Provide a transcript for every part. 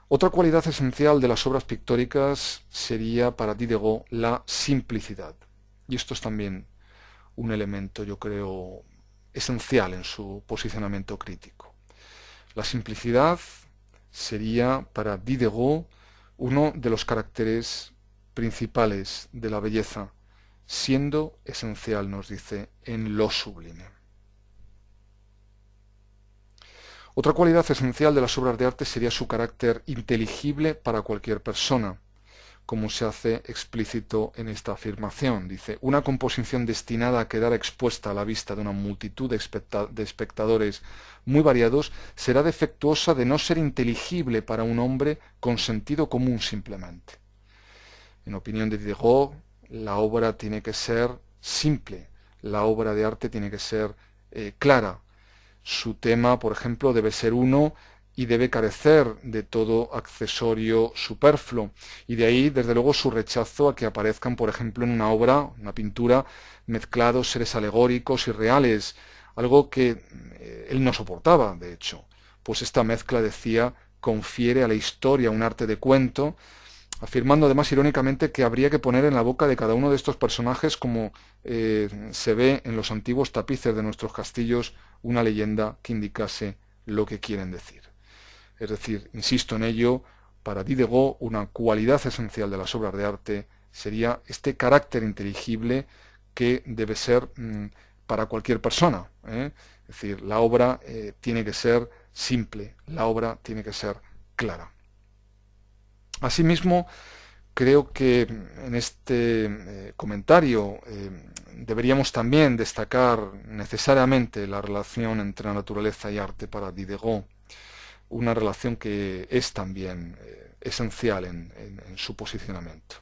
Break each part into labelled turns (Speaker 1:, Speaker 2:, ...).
Speaker 1: Otra cualidad esencial de las obras pictóricas sería para Diderot la simplicidad. Y esto es también un elemento, yo creo, esencial en su posicionamiento crítico. La simplicidad sería para Diderot uno de los caracteres principales de la belleza, siendo esencial, nos dice, en lo sublime. Otra cualidad esencial de las obras de arte sería su carácter inteligible para cualquier persona, como se hace explícito en esta afirmación. Dice, una composición destinada a quedar expuesta a la vista de una multitud de espectadores muy variados será defectuosa de no ser inteligible para un hombre con sentido común simplemente. En opinión de Diderot, la obra tiene que ser simple, la obra de arte tiene que ser clara. Su tema, por ejemplo, debe ser uno y debe carecer de todo accesorio superfluo. Y de ahí, desde luego, su rechazo a que aparezcan, por ejemplo, en una obra, una pintura, mezclados seres alegóricos y reales, algo que él no soportaba, de hecho, pues esta mezcla, decía, confiere a la historia un arte de cuento, afirmando además irónicamente que habría que poner en la boca de cada uno de estos personajes, como se ve en los antiguos tapices de nuestros castillos, una leyenda que indicase lo que quieren decir. Es decir, insisto en ello, para Diderot una cualidad esencial de las obras de arte sería este carácter inteligible que debe ser para cualquier persona. Es decir, la obra tiene que ser simple, la obra tiene que ser clara. Asimismo, creo que en este comentario deberíamos también destacar necesariamente la relación entre la naturaleza y arte para Diderot, una relación que es también esencial en su posicionamiento.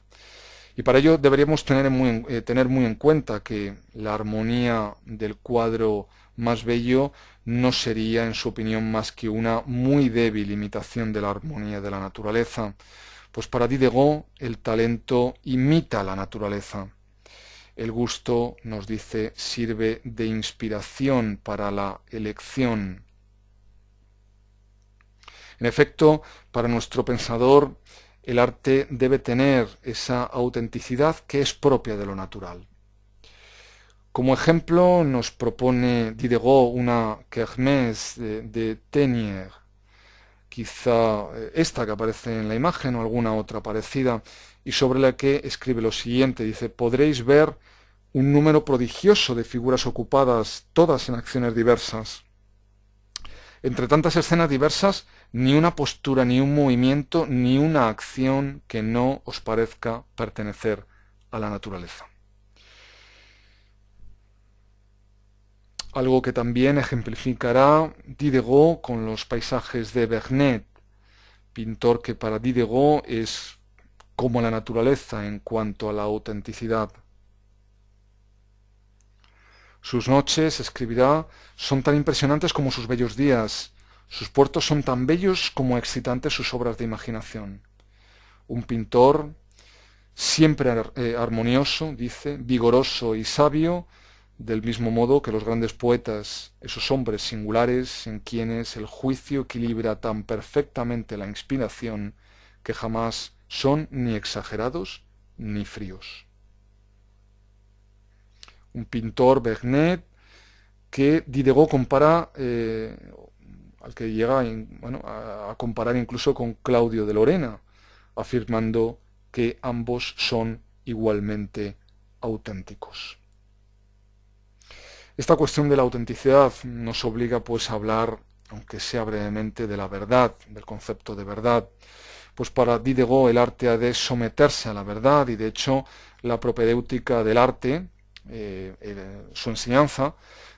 Speaker 1: Y para ello deberíamos tener muy en cuenta que la armonía del cuadro más bello no sería, en su opinión, más que una muy débil imitación de la armonía de la naturaleza, pues para Diderot el talento imita la naturaleza. El gusto, nos dice, sirve de inspiración para la elección. En efecto, para nuestro pensador, el arte debe tener esa autenticidad que es propia de lo natural. Como ejemplo, nos propone Diderot una kermesse de Teniers, quizá esta que aparece en la imagen o alguna otra parecida, y sobre la que escribe lo siguiente, dice, podréis ver un número prodigioso de figuras ocupadas, todas en acciones diversas. Entre tantas escenas diversas, ni una postura, ni un movimiento, ni una acción que no os parezca pertenecer a la naturaleza. Algo que también ejemplificará Diderot con los paisajes de Vernet, pintor que para Diderot es como la naturaleza en cuanto a la autenticidad. Sus noches, escribirá, son tan impresionantes como sus bellos días. Sus puertos son tan bellos como excitantes sus obras de imaginación. Un pintor siempre armonioso, dice, vigoroso y sabio, del mismo modo que los grandes poetas, esos hombres singulares en quienes el juicio equilibra tan perfectamente la inspiración que jamás son ni exagerados ni fríos. Un pintor, Vernet, que Diderot compara, al que llega a comparar incluso con Claudio de Lorena, afirmando que ambos son igualmente auténticos. Esta cuestión de la autenticidad nos obliga pues a hablar, aunque sea brevemente, de la verdad, del concepto de verdad. Pues para Diderot el arte ha de someterse a la verdad y de hecho la propedéutica del arte, su enseñanza,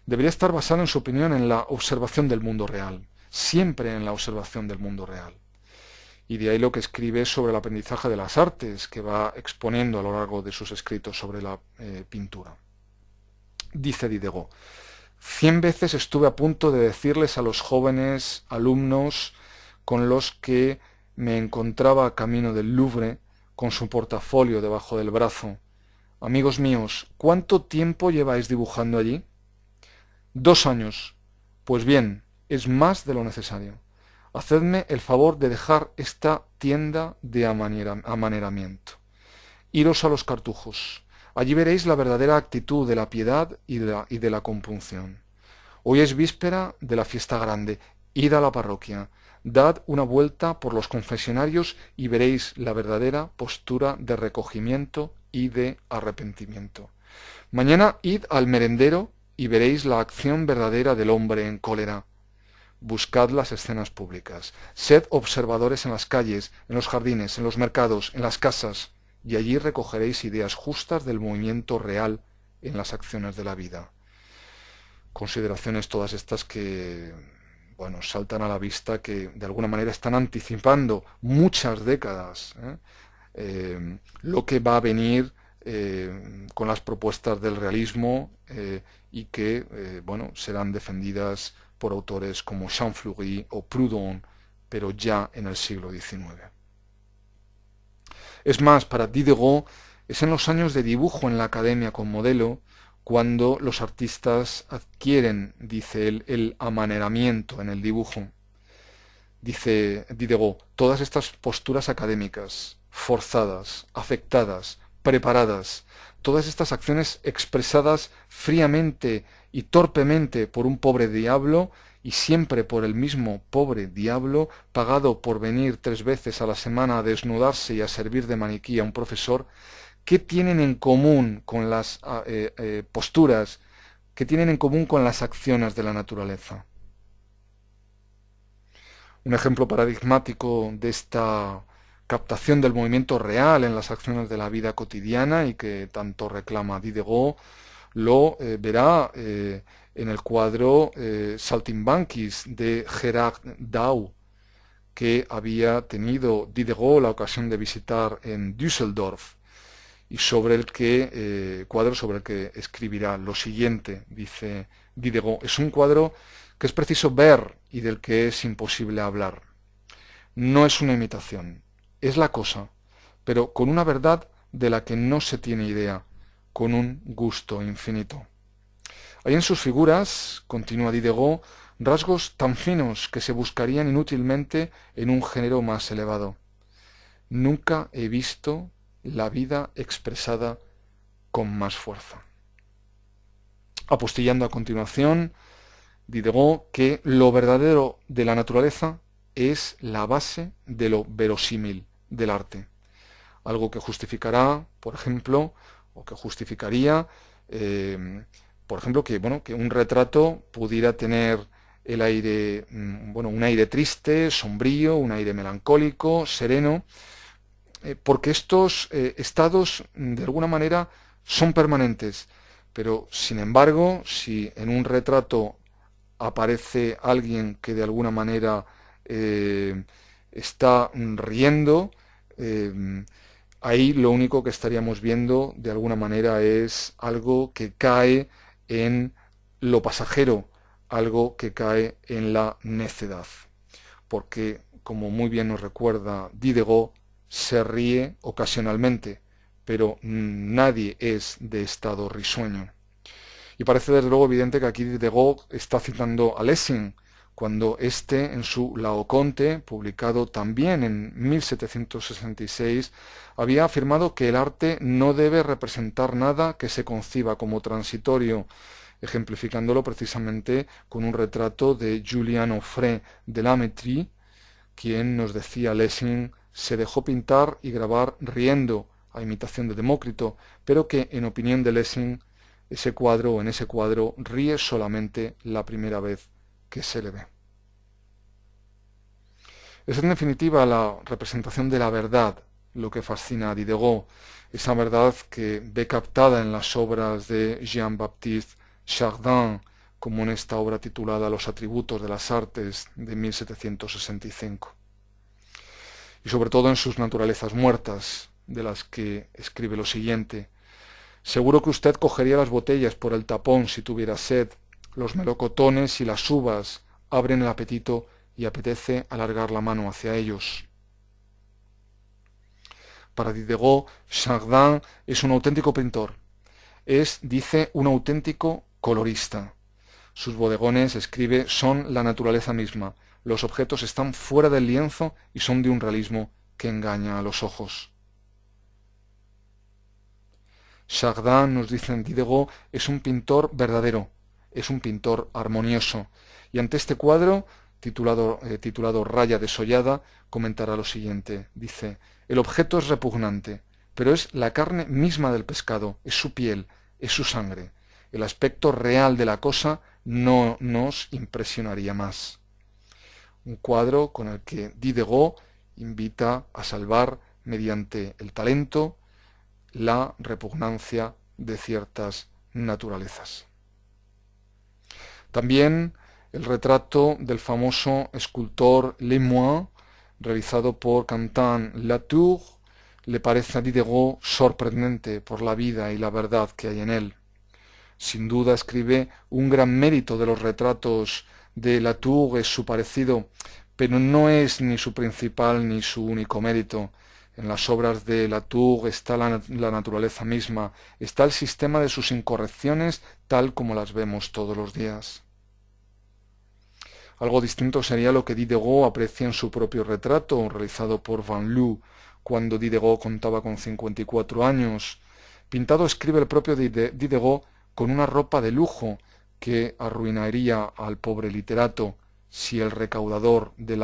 Speaker 1: debería estar basada en su opinión en la observación del mundo real, siempre en la observación del mundo real. Y de ahí lo que escribe sobre el aprendizaje de las artes, que va exponiendo a lo largo de sus escritos sobre la pintura. Dice Diderot, 100 veces estuve a punto de decirles a los jóvenes alumnos con los que me encontraba a camino del Louvre, con su portafolio debajo del brazo, amigos míos, ¿cuánto tiempo lleváis dibujando allí? 2 años. Pues bien, es más de lo necesario. Hacedme el favor de dejar esta tienda de amaneramiento. Iros a los cartujos. Allí veréis la verdadera actitud de la piedad y de la compunción. Hoy es víspera de la fiesta grande. Id a la parroquia. Dad una vuelta por los confesionarios y veréis la verdadera postura de recogimiento y de arrepentimiento. Mañana id al merendero y veréis la acción verdadera del hombre en cólera. Buscad las escenas públicas. Sed observadores en las calles, en los jardines, en los mercados, en las casas, y allí recogeréis ideas justas del movimiento real en las acciones de la vida. Consideraciones todas estas que, bueno, saltan a la vista, que de alguna manera están anticipando muchas décadas lo que va a venir con las propuestas del realismo y que, bueno, serán defendidas por autores como Champfleury o Proudhon, pero ya en el siglo XIX. Es más, para Diderot es en los años de dibujo en la academia con modelo cuando los artistas adquieren, dice él, el amaneramiento en el dibujo. Dice Diderot, todas estas posturas académicas, forzadas, afectadas, preparadas, todas estas acciones expresadas fríamente y torpemente por un pobre diablo, y siempre por el mismo pobre diablo, pagado por venir 3 veces a la semana a desnudarse y a servir de maniquí a un profesor, ¿qué tienen en común con las posturas? ¿Qué tienen en común con las acciones de la naturaleza? Un ejemplo paradigmático de esta captación del movimiento real en las acciones de la vida cotidiana y que tanto reclama Diderot, lo verá en el cuadro Saltimbanquis de Gerard Dow, que había tenido Diderot la ocasión de visitar en Düsseldorf y sobre el que cuadro sobre el que escribirá lo siguiente, dice Diderot. Es un cuadro que es preciso ver y del que es imposible hablar. No es una imitación, es la cosa, pero con una verdad de la que no se tiene idea, con un gusto infinito. Hay en sus figuras, continúa Diderot, rasgos tan finos que se buscarían inútilmente en un género más elevado. Nunca he visto la vida expresada con más fuerza. Apostillando a continuación, Diderot que lo verdadero de la naturaleza es la base de lo verosímil del arte. Algo que justificará, por ejemplo, o que justificaría, por ejemplo, que un retrato pudiera tener el aire, un aire triste, sombrío, un aire melancólico, sereno, porque estos estados, de alguna manera, son permanentes. Pero, sin embargo, si en un retrato aparece alguien que de alguna manera está riendo, ahí lo único que estaríamos viendo de alguna manera es algo que cae en lo pasajero, algo que cae en la necedad. Porque, como muy bien nos recuerda Diderot, se ríe ocasionalmente, pero nadie es de estado risueño. Y parece desde luego evidente que aquí Diderot está citando a Lessing, cuando éste en su Laoconte, publicado también en 1766, había afirmado que el arte no debe representar nada que se conciba como transitorio, ejemplificándolo precisamente con un retrato de Julien Offray de la Métrie, quien, nos decía Lessing, se dejó pintar y grabar riendo, a imitación de Demócrito, pero que, en opinión de Lessing, en ese cuadro ríe solamente la primera vez que se le ve. Es en definitiva la representación de la verdad lo que fascina a Diderot, esa verdad que ve captada en las obras de Jean-Baptiste Chardin, como en esta obra titulada Los atributos de las artes de 1765. Y sobre todo en sus naturalezas muertas, de las que escribe lo siguiente: seguro que usted cogería las botellas por el tapón si tuviera sed. Los melocotones y las uvas abren el apetito y apetece alargar la mano hacia ellos. Para Diderot, Chardin es un auténtico pintor. Es, dice, un auténtico colorista. Sus bodegones, escribe, son la naturaleza misma. Los objetos están fuera del lienzo y son de un realismo que engaña a los ojos. Chardin, nos dicen Diderot, es un pintor verdadero, es un pintor armonioso. Y ante este cuadro, titulado Raya desollada, comentará lo siguiente. Dice, el objeto es repugnante, pero es la carne misma del pescado, es su piel, es su sangre. El aspecto real de la cosa no nos impresionaría más. Un cuadro con el que Diderot invita a salvar, mediante el talento, la repugnancia de ciertas naturalezas. También el retrato del famoso escultor Lemoine, realizado por Quentin Latour, le parece a Diderot sorprendente por la vida y la verdad que hay en él. Sin duda escribe un gran mérito de los retratos de Latour, es su parecido, pero no es ni su principal ni su único mérito. En las obras de Latour está la naturaleza misma, está el sistema de sus incorrecciones tal como las vemos todos los días. Algo distinto sería lo que Diderot aprecia en su propio retrato, realizado por Van Loo, cuando Diderot contaba con 54 años. Pintado escribe el propio Diderot con una ropa de lujo que arruinaría al pobre literato si el recaudador de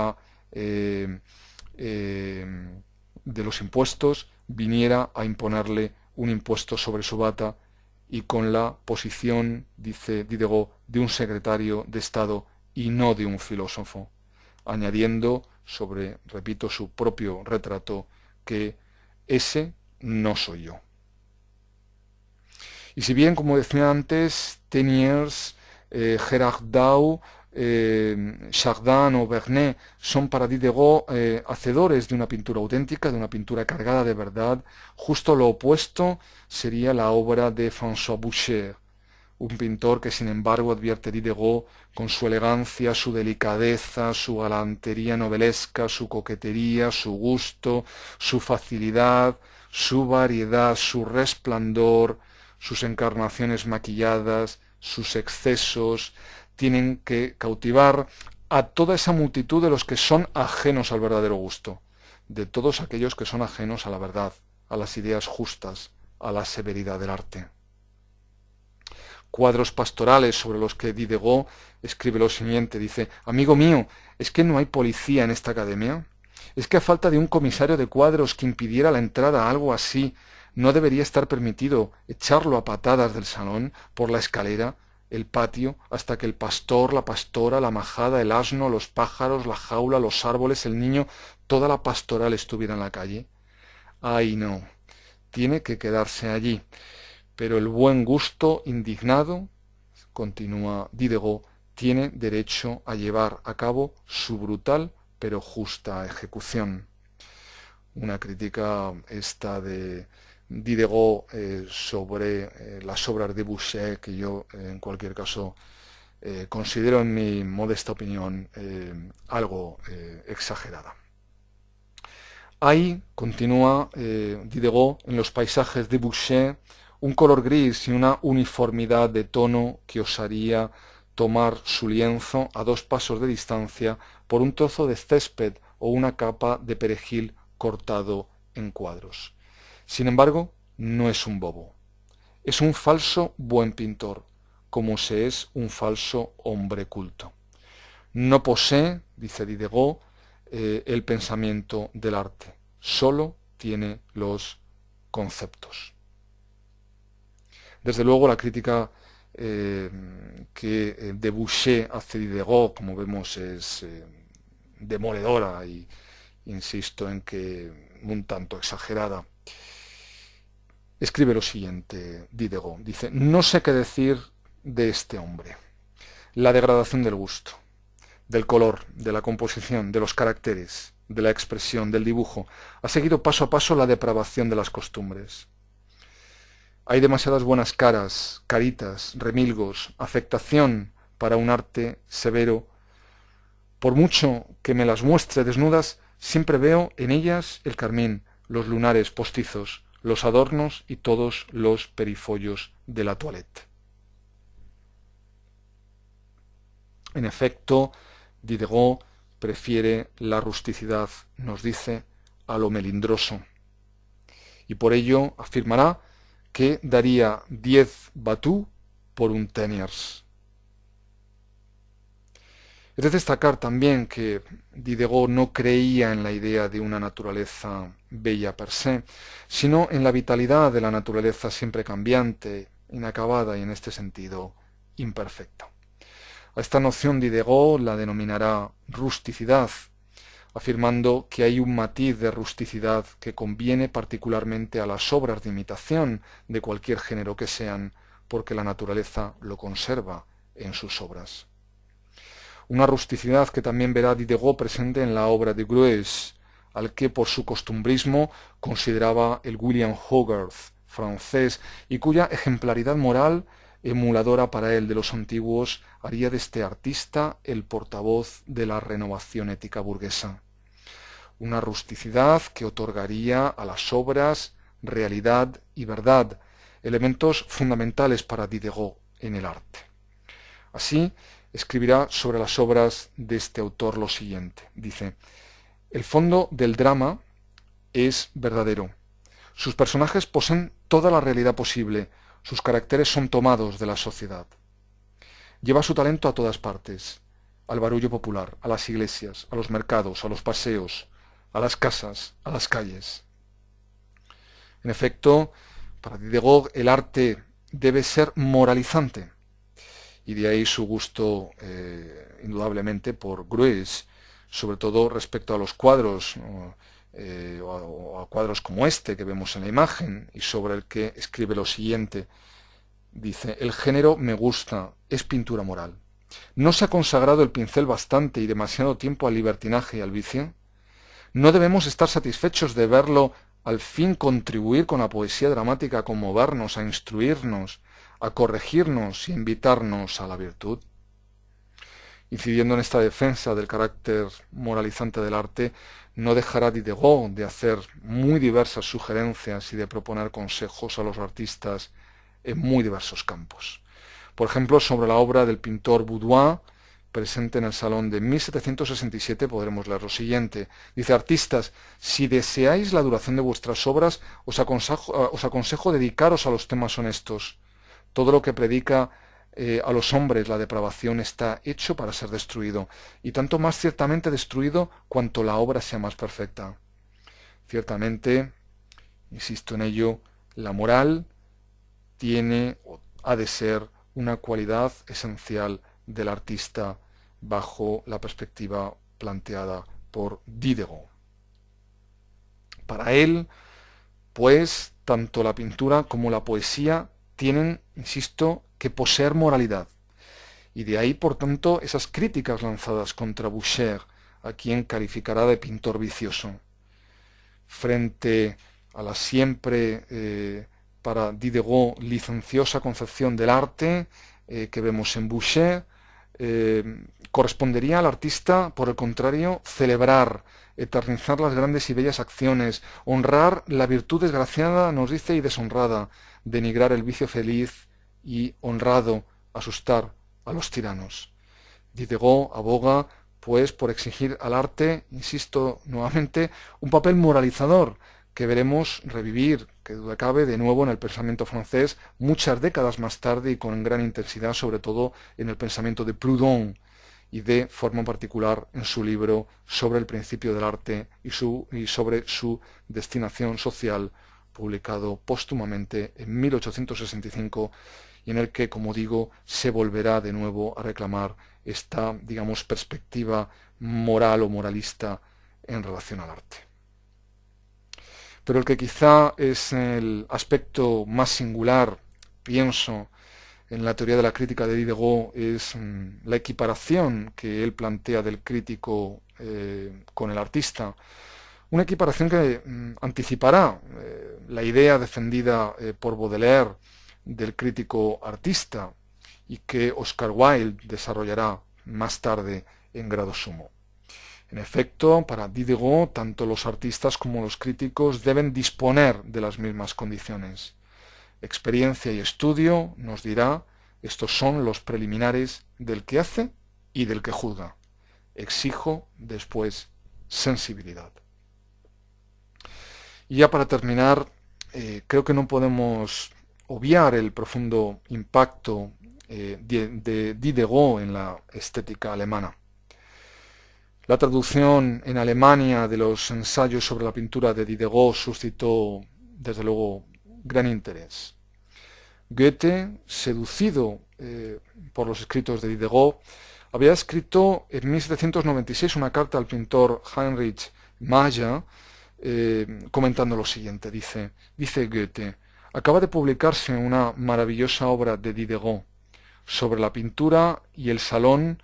Speaker 1: los impuestos viniera a imponerle un impuesto sobre su bata y con la posición, dice Diderot, de un secretario de Estado y no de un filósofo, añadiendo sobre, repito, su propio retrato, que ese no soy yo. Y si bien, como decía antes, Teniers, Gerard Dow, Chardin o Vernet son para Diderot hacedores de una pintura auténtica, de una pintura cargada de verdad, justo lo opuesto sería la obra de François Boucher, un pintor que sin embargo, advierte Diderot, con su elegancia, su delicadeza, su galantería novelesca, su coquetería, su gusto, su facilidad, su variedad, su resplandor, sus encarnaciones maquilladas, sus excesos, tienen que cautivar a toda esa multitud de los que son ajenos al verdadero gusto, de todos aquellos que son ajenos a la verdad, a las ideas justas, a la severidad del arte. Cuadros pastorales sobre los que Diderot escribe lo siguiente, dice, amigo mío, ¿es que no hay policía en esta academia? ¿Es que a falta de un comisario de cuadros que impidiera la entrada a algo así, no debería estar permitido echarlo a patadas del salón, por la escalera, el patio, hasta que el pastor, la pastora, la majada, el asno, los pájaros, la jaula, los árboles, el niño, toda la pastoral estuviera en la calle? Ay, no, tiene que quedarse allí. Pero el buen gusto indignado, continúa Diderot, tiene derecho a llevar a cabo su brutal pero justa ejecución. Una crítica esta de Diderot sobre las obras de Boucher, que yo en cualquier caso considero en mi modesta opinión algo exagerada. Hay, continúa Diderot, en los paisajes de Boucher, un color gris y una uniformidad de tono que osaría tomar su lienzo a 2 pasos de distancia por un trozo de césped o una capa de perejil cortado en cuadros. Sin embargo, no es un bobo. Es un falso buen pintor, como se es un falso hombre culto. No posee, dice Diderot, el pensamiento del arte, solo tiene los conceptos. Desde luego la crítica que de Boucher hace Diderot, como vemos, es demoledora y insisto en que un tanto exagerada. Escribe lo siguiente Diderot, dice, no sé qué decir de este hombre. La degradación del gusto, del color, de la composición, de los caracteres, de la expresión, del dibujo, ha seguido paso a paso la depravación de las costumbres. Hay demasiadas buenas caras, caritas, remilgos, afectación para un arte severo. Por mucho que me las muestre desnudas, siempre veo en ellas el carmín, los lunares postizos, los adornos y todos los perifollos de la toilette. En efecto, Diderot prefiere la rusticidad, nos dice, a lo melindroso. Y por ello afirmará que daría 10 batús por un Teniers. Es de destacar también que Diderot no creía en la idea de una naturaleza bella per se, sino en la vitalidad de la naturaleza siempre cambiante, inacabada y en este sentido imperfecta. A esta noción Diderot la denominará rusticidad, afirmando que hay un matiz de rusticidad que conviene particularmente a las obras de imitación de cualquier género que sean, porque la naturaleza lo conserva en sus obras. Una rusticidad que también verá Diderot presente en la obra de Greuze, al que por su costumbrismo consideraba el William Hogarth francés y cuya ejemplaridad moral, emuladora para él de los antiguos, haría de este artista el portavoz de la renovación ética burguesa. Una rusticidad que otorgaría a las obras realidad y verdad, elementos fundamentales para Diderot en el arte. Así, escribirá sobre las obras de este autor lo siguiente. Dice: el fondo del drama es verdadero. Sus personajes poseen toda la realidad posible. Sus caracteres son tomados de la sociedad. Lleva su talento a todas partes, al barullo popular, a las iglesias, a los mercados, a los paseos, a las casas, a las calles. En efecto, para Diderot el arte debe ser moralizante, y de ahí su gusto indudablemente por Greuze, sobre todo respecto a los cuadros o a cuadros como este que vemos en la imagen, y sobre el que escribe lo siguiente. Dice: el género me gusta, es pintura moral. ¿No se ha consagrado el pincel bastante y demasiado tiempo al libertinaje y al vicio? ¿No debemos estar satisfechos de verlo al fin contribuir con la poesía dramática a conmovernos, a instruirnos, a corregirnos y invitarnos a la virtud? Incidiendo en esta defensa del carácter moralizante del arte, no dejará Diderot de hacer muy diversas sugerencias y de proponer consejos a los artistas en muy diversos campos. Por ejemplo, sobre la obra del pintor Boudoin, presente en el Salón de 1767, podremos leer lo siguiente. Dice: artistas, si deseáis la duración de vuestras obras, os aconsejo dedicaros a los temas honestos. Todo lo que predica a los hombres la depravación está hecho para ser destruido, y tanto más ciertamente destruido cuanto la obra sea más perfecta. Ciertamente, insisto en ello, la moral tiene o ha de ser una cualidad esencial del artista bajo la perspectiva planteada por Diderot. Para él, pues, tanto la pintura como la poesía tienen, insisto, que poseer moralidad. Y de ahí, por tanto, esas críticas lanzadas contra Boucher, a quien calificará de pintor vicioso. Frente a la siempre, para Diderot, licenciosa concepción del arte que vemos en Boucher, correspondería al artista, por el contrario, celebrar, eternizar las grandes y bellas acciones, honrar la virtud desgraciada, nos dice, y deshonrada, denigrar el vicio feliz y honrado, asustar a los tiranos. Diderot aboga, pues, por exigir al arte, insisto nuevamente, un papel moralizador que veremos revivir, que duda cabe, de nuevo en el pensamiento francés muchas décadas más tarde y con gran intensidad, sobre todo en el pensamiento de Proudhon y de forma particular en su libro sobre el principio del arte y sobre su destinación social, publicado póstumamente en 1865, y en el que, como digo, se volverá de nuevo a reclamar esta, digamos, perspectiva moral o moralista en relación al arte. Pero el que quizá es el aspecto más singular, pienso, en la teoría de la crítica de Diderot, es la equiparación que él plantea del crítico con el artista. Una equiparación que anticipará la idea defendida por Baudelaire del crítico artista y que Oscar Wilde desarrollará más tarde en grado sumo. En efecto, para Diderot, tanto los artistas como los críticos deben disponer de las mismas condiciones. Experiencia y estudio, nos dirá, estos son los preliminares del que hace y del que juzga. exijo después sensibilidad. Y ya para terminar, creo que no podemos obviar el profundo impacto de Diderot en la estética alemana. La traducción en Alemania de los ensayos sobre la pintura de Diderot suscitó, desde luego, gran interés. Goethe, seducido por los escritos de Diderot, había escrito en 1796 una carta al pintor Heinrich Mayer comentando lo siguiente. Dice Goethe: acaba de publicarse una maravillosa obra de Diderot sobre la pintura y el salón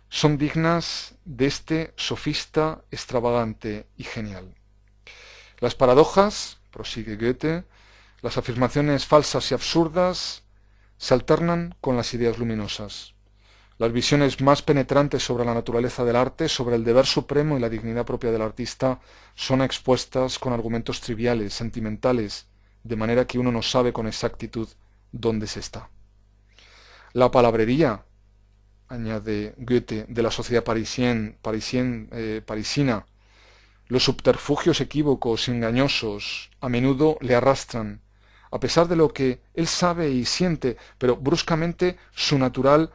Speaker 1: son dignas de este sofista extravagante y genial. Las paradojas, prosigue Goethe, las afirmaciones falsas y absurdas se alternan con las ideas luminosas. Las visiones más penetrantes sobre la naturaleza del arte, sobre el deber supremo y la dignidad propia del artista, son expuestas con argumentos triviales, sentimentales, de manera que uno no sabe con exactitud dónde se está. La palabrería, añade Goethe, de la sociedad parisina, los subterfugios equívocos y engañosos a menudo le arrastran, a pesar de lo que él sabe y siente, pero bruscamente su natural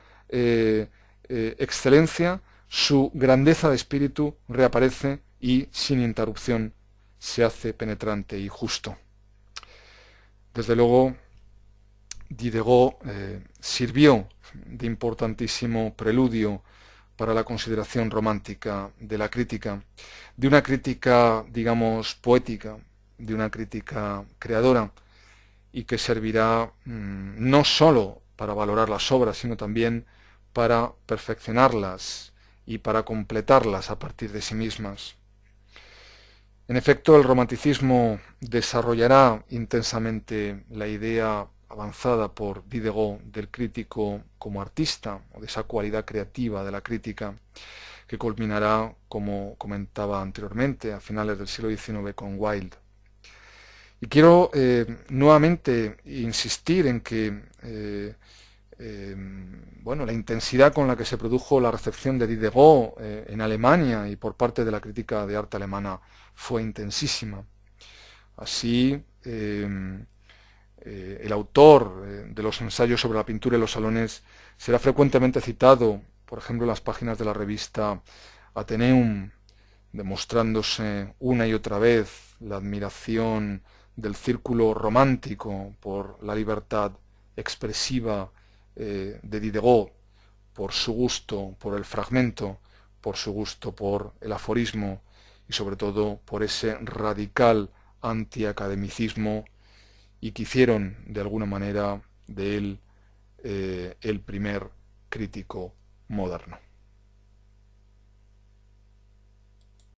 Speaker 1: excelencia, su grandeza de espíritu reaparece y sin interrupción se hace penetrante y justo. Desde luego, Diderot sirvió de importantísimo preludio para la consideración romántica de la crítica, de una crítica, digamos, poética, de una crítica creadora, y que servirá no sólo para valorar las obras, sino también para perfeccionarlas y para completarlas a partir de sí mismas. En efecto, el romanticismo desarrollará intensamente la idea avanzada por Diderot del crítico como artista, o de esa cualidad creativa de la crítica, que culminará, como comentaba anteriormente, a finales del siglo XIX con Wilde. Y quiero nuevamente insistir en que la intensidad con la que se produjo la recepción de Diderot en Alemania y por parte de la crítica de arte alemana fue intensísima. Así, el autor de los ensayos sobre la pintura y los salones será frecuentemente citado, por ejemplo, en las páginas de la revista Atheneum, demostrándose una y otra vez la admiración del círculo romántico por la libertad expresiva de Diderot, por su gusto por el fragmento, por su gusto por el aforismo y sobre todo por ese radical antiacademicismo, y que hicieron de alguna manera de él el primer crítico moderno.